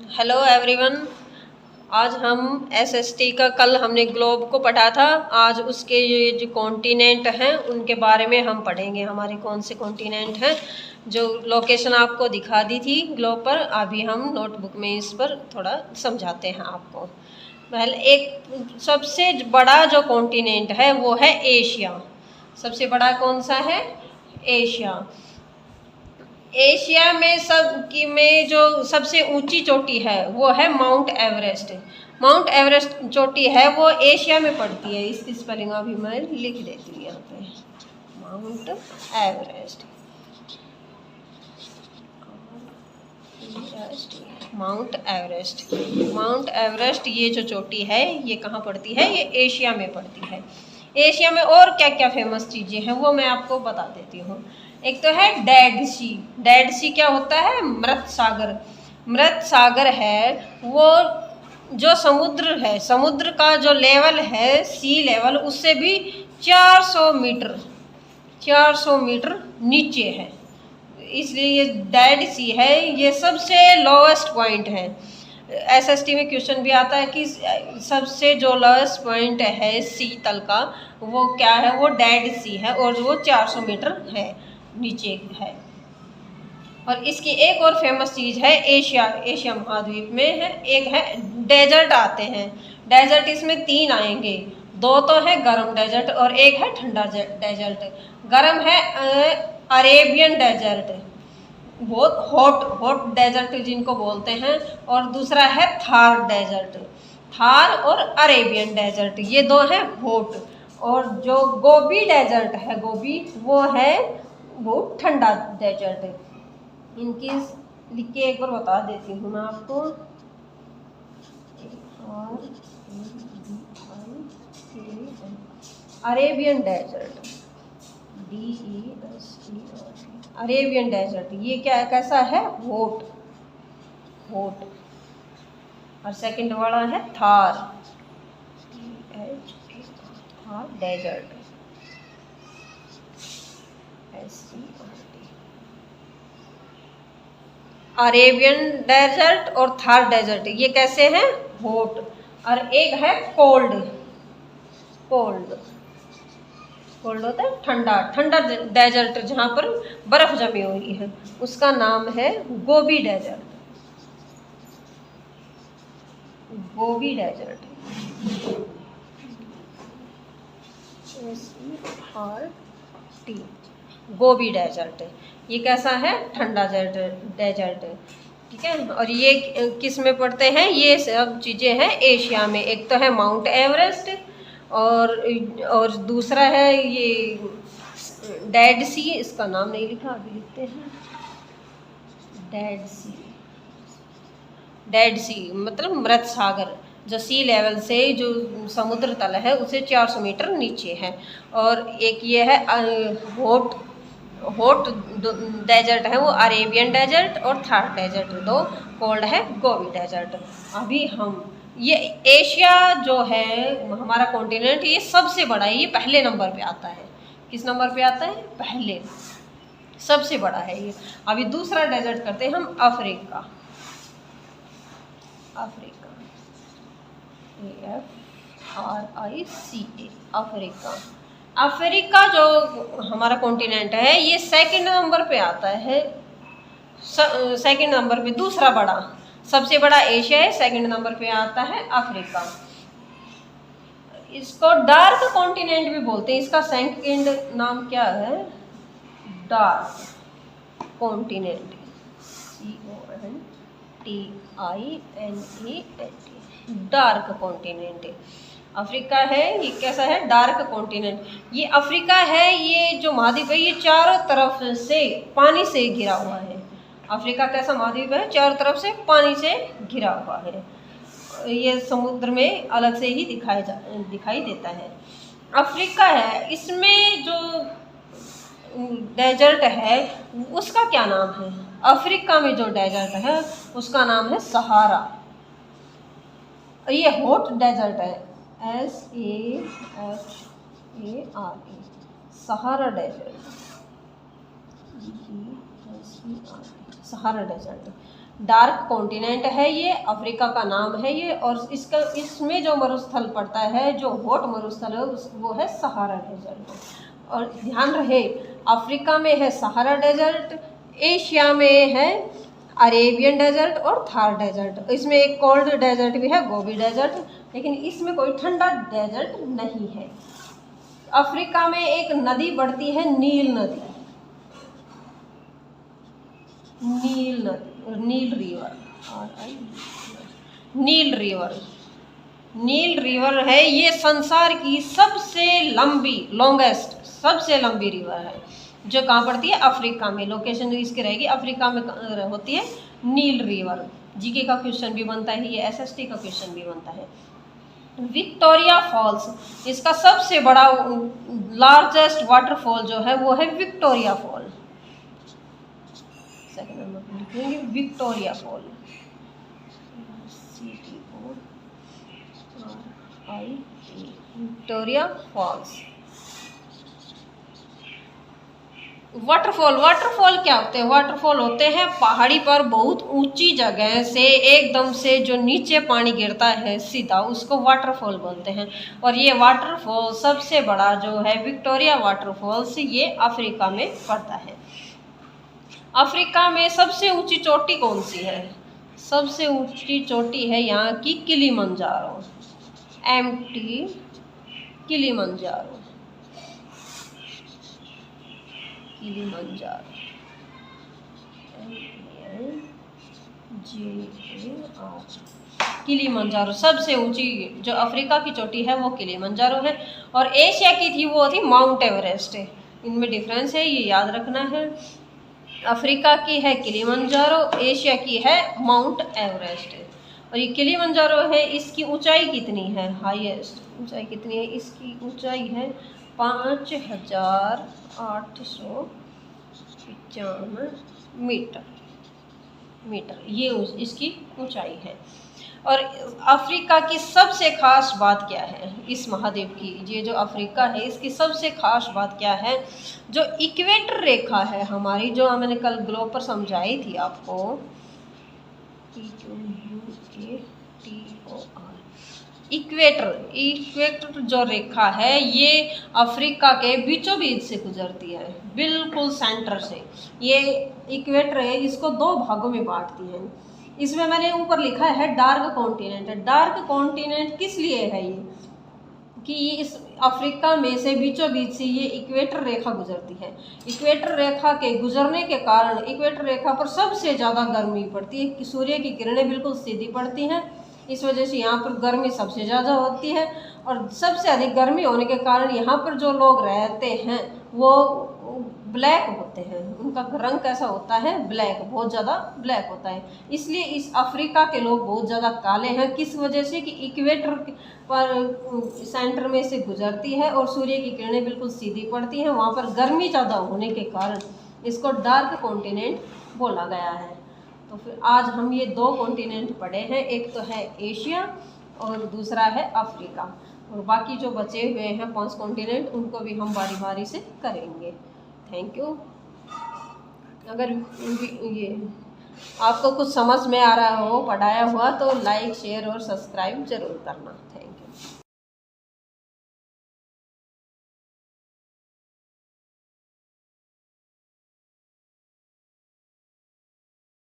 Hello everyone. आज हम SST का, कल हमने ग्लोब को पढ़ा था, आज उसके ये जो कॉन्टिनेंट हैं उनके बारे में हम पढ़ेंगे। हमारे कौन से कॉन्टिनेंट हैं, जो लोकेशन आपको दिखा दी थी ग्लोब पर, अभी हम नोटबुक में इस पर थोड़ा समझाते हैं आपको। पहले एक सबसे बड़ा जो कॉन्टिनेंट है वो है एशिया। सबसे बड़ा कौन सा है? एशिया। एशिया में जो सबसे ऊंची चोटी है वो है माउंट एवरेस्ट। माउंट एवरेस्ट चोटी है वो एशिया में पड़ती है। इसकी स्पेलिंग अभी मैं लिख देती हूँ यहाँ पे, mount Everest. Mount Everest, mount Everest ये जो चोटी है ये कहाँ पड़ती है? ये एशिया में पड़ती है। एशिया में और क्या क्या फेमस चीज़ें हैं वो मैं आपको बता देती हूँ। एक तो है डेड सी। डेड सी क्या होता है? मृत सागर। मृत सागर है वो जो समुद्र है, समुद्र का जो लेवल है, सी लेवल, उससे भी 400 मीटर नीचे है, इसलिए ये डेड सी है। ये सबसे लोवेस्ट पॉइंट है। एसएसटी में क्वेश्चन भी आता है कि सबसे जो लोवेस्ट पॉइंट है सी तल का वो क्या है? वो डेड सी है और वो 400 मीटर है नीचे है। और इसकी एक और फेमस चीज़ है एशिया महाद्वीप में है, एक है डेजर्ट आते हैं। डेजर्ट इसमें 3 आएंगे, 2 तो है गर्म डेजर्ट और एक है ठंडा डेजर्ट। गर्म है अरेबियन डेजर्ट, बहुत हॉट डेजर्ट जिनको बोलते हैं, और दूसरा है थार डेजर्ट। थार और अरेबियन डेजर्ट ये 2 हैं हॉट। और जो गोबी डेजर्ट है, गोबी वो ठंडा डेजर्ट। इनकी लिख के एक बार बता देती हूँ मैं आपको। Arabian desert, DESERT, Arabian desert ये क्या कैसा है? हॉट। और सेकंड वाला है Thar, Thar desert, SERT। Arabian desert और थार डेजर्ट ये कैसे हैं? हॉट। और एक है कोल्ड होता है ठंडा डेजर्ट, जहाँ पर बर्फ जमी हुई है, उसका नाम है Gobi desert. Gobi desert, SERT, Gobi desert. ये कैसा है? ठंडा डेजर्ट। ठीक है। और ये किस में पड़ते हैं? ये सब चीज़ें हैं एशिया में। एक तो है माउंट एवरेस्ट और दूसरा है ये डेड सी। इसका नाम नहीं लिखा, अभी लिखते हैं। डेड सी मतलब मृत सागर, जो सी लेवल से जो समुद्र तल है उसे 400 मीटर नीचे है। और एक ये है हॉट डेजर्ट है वो अरेबियन डेजर्ट, और थार डेजर्ट। 2 कोल्ड है गोबी डेजर्ट। अभी हम ये एशिया जो है हमारा कॉन्टिनेंट, ये सबसे बड़ा है, ये पहले नंबर पे आता है। किस नंबर पे आता है? पहले, सबसे बड़ा है ये। अभी दूसरा डेजर्ट करते हैं हम, अफ्रीका। अफ्रीका, अफ्रीका जो हमारा कॉन्टिनेंट है ये सेकंड नंबर पे आता है। सेकंड नंबर पे, दूसरा बड़ा, सबसे बड़ा एशिया है, सेकंड नंबर पे आता है अफ्रीका। इसको डार्क कॉन्टिनेंट भी बोलते हैं। इसका सेकंड नाम क्या है? Dark continent, CONTINENT, dark continent. Africa है, ये कैसा है? Dark continent. ये अफ्रीका है, ये जो महाद्वीप है ये चारों तरफ से पानी से घिरा हुआ है। अफ्रीका कैसा महाद्वीप है? चारों तरफ से पानी से घिरा हुआ है। ये समुद्र में अलग से ही दिखाई देता है। अफ्रीका है, इसमें जो डेजर्ट है उसका क्या नाम है? अफ्रीका में जो डेजर्ट है उसका नाम है सहारा। ये हॉट डेजर्ट है, SAHARA, Sahara desert, Sahara desert. Dark continent है ये, अफ्रीका का नाम है ये। और इसमें जो मरुस्थल पड़ता है, जो हॉट मरुस्थल है वो है सहारा डेजर्ट। और ध्यान रहे, अफ्रीका में है सहारा डेजर्ट, एशिया में है अरेबियन डेजर्ट और थार डेजर्ट। इसमें एक कोल्ड डेजर्ट भी है, गोबी डेजर्ट, लेकिन इसमें कोई ठंडा डेजर्ट नहीं है। अफ्रीका में एक नदी बढ़ती है, नील नदी, नील रिवर, नील रिवर, नील रिवर है ये संसार की सबसे लंबी, लॉन्गेस्ट, सबसे लंबी रिवर है, जो कहाँ पड़ती है? अफ्रीका में। लोकेशन इसकी रहेगी अफ्रीका में होती है नील रिवर। जीके का क्वेश्चन भी बनता है, ये एसएसटी का क्वेश्चन भी बनता है। विक्टोरिया फॉल्स, इसका सबसे बड़ा लार्जेस्ट वाटरफॉल जो है वो है विक्टोरिया फॉल। सेकंड नंबर पर लिखेंगे Victoria fall, Victoria falls. Waterfall क्या होते हैं? वाटरफॉल होते हैं पहाड़ी पर बहुत ऊंची जगह से एकदम से जो नीचे पानी गिरता है सीधा, उसको वाटरफॉल बोलते हैं। और ये वाटरफॉल सबसे बड़ा जो है विक्टोरिया वाटरफॉल्स, ये अफ्रीका में पड़ता है। अफ्रीका में सबसे ऊंची चोटी कौन सी है? सबसे ऊंची चोटी है यहाँ की Kilimanjaro, MT Kilimanjaro, Kilimanjaro, Kilimanjaro सबसे ऊंची जो अफ्रीका की चोटी है वो किलिमंजारो है। और एशिया की थी वो थी माउंट एवरेस्ट है। इनमें डिफरेंस है, ये याद रखना है। अफ्रीका की है किलिमंजारो, एशिया की है माउंट एवरेस्ट। और ये किलिमंजारो है, इसकी ऊंचाई कितनी है? हाईएस्ट ऊंचाई कितनी है? इसकी ऊंचाई है 5895 मीटर, ये इसकी ऊंचाई है। और अफ्रीका की सबसे खास बात क्या है इस महाद्वीप की? ये जो अफ्रीका है इसकी सबसे खास बात क्या है? जो इक्वेटर रेखा है हमारी, जो मैंने कल ग्लोब पर समझाई थी आपको, इक्वेटर जो रेखा है ये अफ्रीका के बीचों बीच से गुजरती है, बिल्कुल सेंटर से। ये इक्वेटर है, इसको दो भागों में बांटती है। इसमें मैंने ऊपर लिखा है डार्क कॉन्टिनेंट। डार्क कॉन्टिनेंट किस लिए है ये? कि ये इस अफ्रीका में से बीचों बीच से ये इक्वेटर रेखा गुजरती है। इक्वेटर रेखा के गुजरने के कारण इक्वेटर रेखा पर सबसे ज़्यादा गर्मी पड़ती है, कि सूर्य की किरणें बिल्कुल सीधी पड़ती हैं। इस वजह से यहाँ पर गर्मी सबसे ज़्यादा होती है। और सबसे अधिक गर्मी होने के कारण यहाँ पर जो लोग रहते हैं वो ब्लैक होते हैं। उनका रंग कैसा होता है? ब्लैक, बहुत ज़्यादा ब्लैक होता है। इसलिए इस अफ्रीका के लोग बहुत ज़्यादा काले हैं। किस वजह से? कि इक्वेटर पर सेंटर में से गुजरती है और सूर्य की किरणें बिल्कुल सीधी पड़ती हैं। वहाँ पर गर्मी ज़्यादा होने के कारण इसको डार्क कॉन्टिनेंट बोला गया है। तो फिर आज हम ये दो कॉन्टिनेंट पढ़े हैं, एक तो है एशिया और दूसरा है अफ्रीका। और बाकी जो बचे हुए हैं 5 कॉन्टिनेंट उनको भी हम बारी बारी से करेंगे। Thank you. अगर ये आपको कुछ समझ में आ रहा हो पढ़ाया हुआ तो लाइक, शेयर और सब्सक्राइब जरूर करना। Thank you.